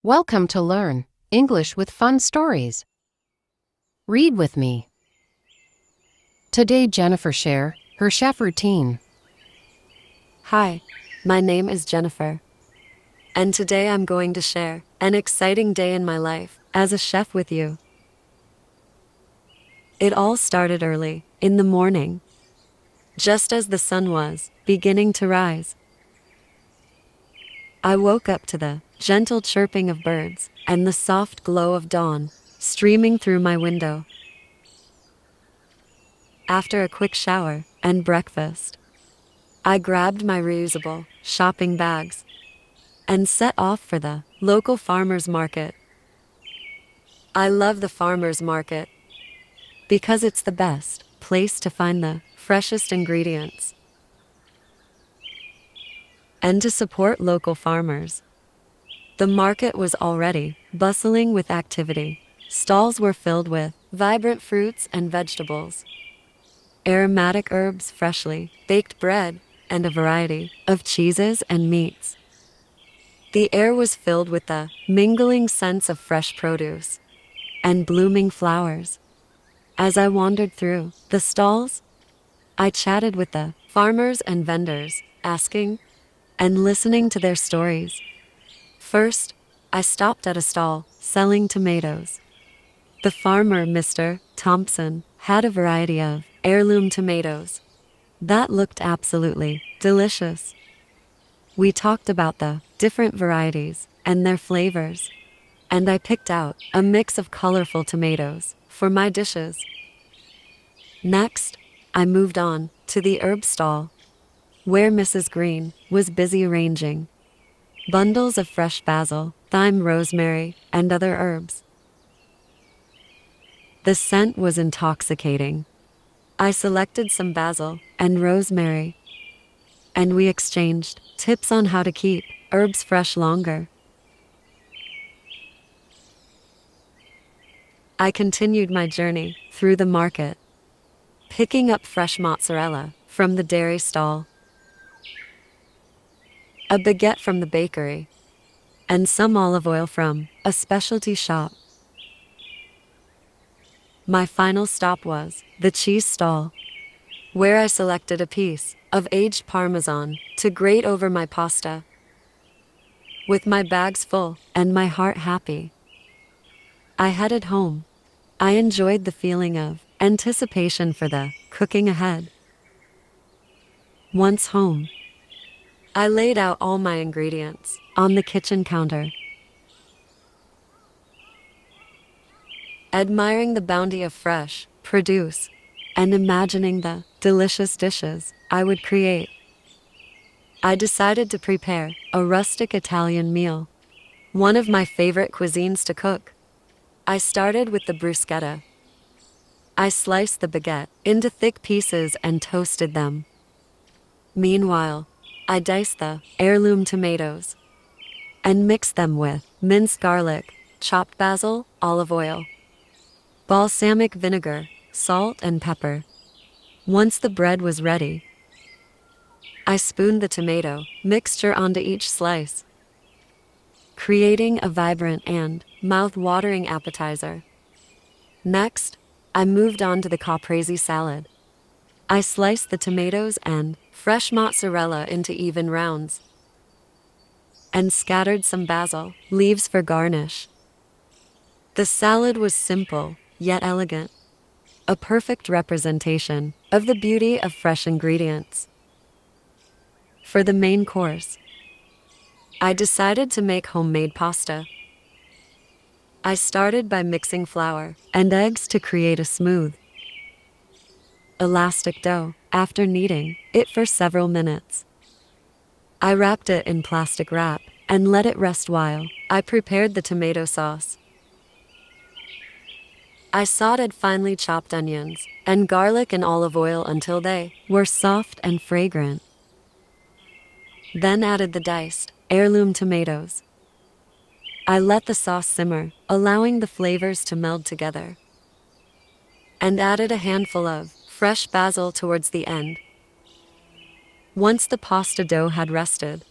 Welcome to Learn English with Fun Stories. Read with me. Today Jennifer share her chef routine. Hi, my name is Jennifer, and today I'm going to share an exciting day in my life as a chef with you. It all started early in the morning, just as the sun was beginning to rise. I woke up to the gentle chirping of birds and the soft glow of dawn streaming through my window. After a quick shower and breakfast, I grabbed my reusable shopping bags and set off for the local farmers market. I love the farmers market because it's the best place to find the freshest ingredients and to support local farmers. The market was already bustling with activity. Stalls were filled with vibrant fruits and vegetables, aromatic herbs, freshly baked bread, and a variety of cheeses and meats. The air was filled with the mingling scents of fresh produce and blooming flowers. As I wandered through the stalls, I chatted with the farmers and vendors, asking and listening to their stories. First, I stopped at a stall selling tomatoes. The farmer, Mr. Thompson, had a variety of heirloom tomatoes that looked absolutely delicious. We talked about the different varieties and their flavors, and I picked out a mix of colorful tomatoes for my dishes. Next, I moved on to the herb stall, where Mrs. Green was busy arranging bundles of fresh basil, thyme, rosemary, and other herbs. The scent was intoxicating. I selected some basil and rosemary, and we exchanged tips on how to keep herbs fresh longer. I continued my journey through the market, picking up fresh mozzarella from the dairy stall, a baguette from the bakery, and some olive oil from a specialty shop. My final stop was the cheese stall, where I selected a piece of aged Parmesan to grate over my pasta. With my bags full and my heart happy, I headed home. I enjoyed the feeling of anticipation for the cooking ahead. Once home, I laid out all my ingredients on the kitchen counter, admiring the bounty of fresh produce and imagining the delicious dishes I would create. I decided to prepare a rustic Italian meal, one of my favorite cuisines to cook. I started with the bruschetta. I sliced the baguette into thick pieces and toasted them. Meanwhile, I diced the heirloom tomatoes and mixed them with minced garlic, chopped basil, olive oil, balsamic vinegar, salt, and pepper. Once the bread was ready, I spooned the tomato mixture onto each slice, creating a vibrant and mouth-watering appetizer. Next, I moved on to the caprese salad. I sliced the tomatoes and fresh mozzarella into even rounds and scattered some basil leaves for garnish. The salad was simple yet elegant, a perfect representation of the beauty of fresh ingredients. For the main course, I decided to make homemade pasta. I started by mixing flour and eggs to create a smooth, elastic dough. After kneading it for several minutes, I wrapped it in plastic wrap and let it rest while I prepared the tomato sauce. I sauteed finely chopped onions and garlic in olive oil until they were soft and fragrant. Then added the diced heirloom tomatoes. I let the sauce simmer, allowing the flavors to meld together, and added a handful of fresh basil towards the end. Once the pasta dough had rested,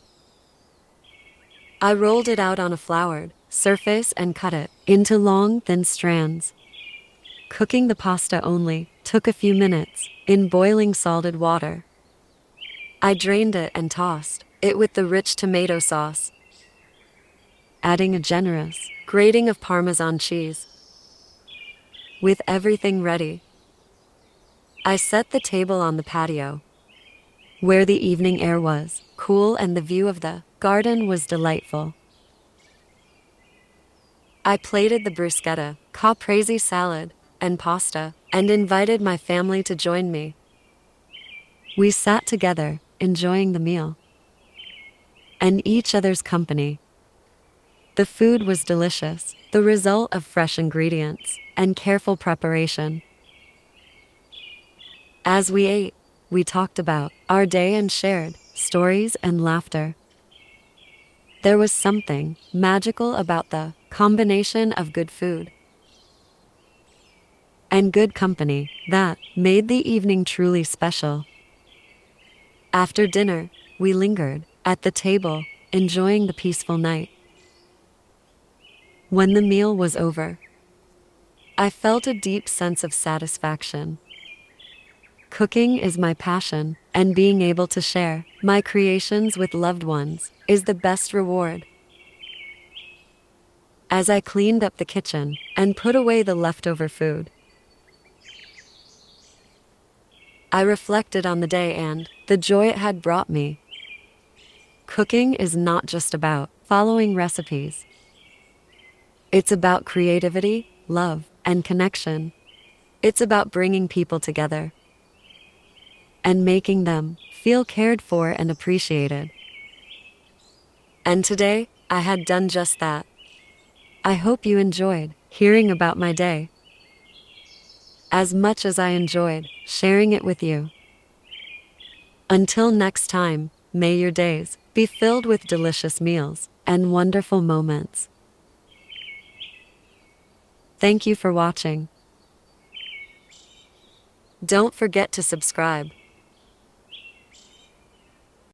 I rolled it out on a floured surface and cut it into long, thin strands. Cooking the pasta only took a few minutes in boiling salted water. I drained it and tossed it with the rich tomato sauce, adding a generous grating of Parmesan cheese. With everything ready, I set the table on the patio, where the evening air was cool and the view of the garden was delightful. I plated the bruschetta, caprese salad, and pasta, and invited my family to join me. We sat together, enjoying the meal and each other's company. The food was delicious, the result of fresh ingredients and careful preparation. As we ate, we talked about our day and shared stories and laughter. There was something magical about the combination of good food and good company that made the evening truly special. After dinner, we lingered at the table, enjoying the peaceful night. When the meal was over, I felt a deep sense of satisfaction. Cooking is my passion, and being able to share my creations with loved ones is the best reward. As I cleaned up the kitchen and put away the leftover food, I reflected on the day and the joy it had brought me. Cooking is not just about following recipes. It's about creativity, love, and connection. It's about bringing people together and making them feel cared for and appreciated. And today, I had done just that. I hope you enjoyed hearing about my day as much as I enjoyed sharing it with you. Until next time, may your days be filled with delicious meals and wonderful moments. Thank you for watching. Don't forget to subscribe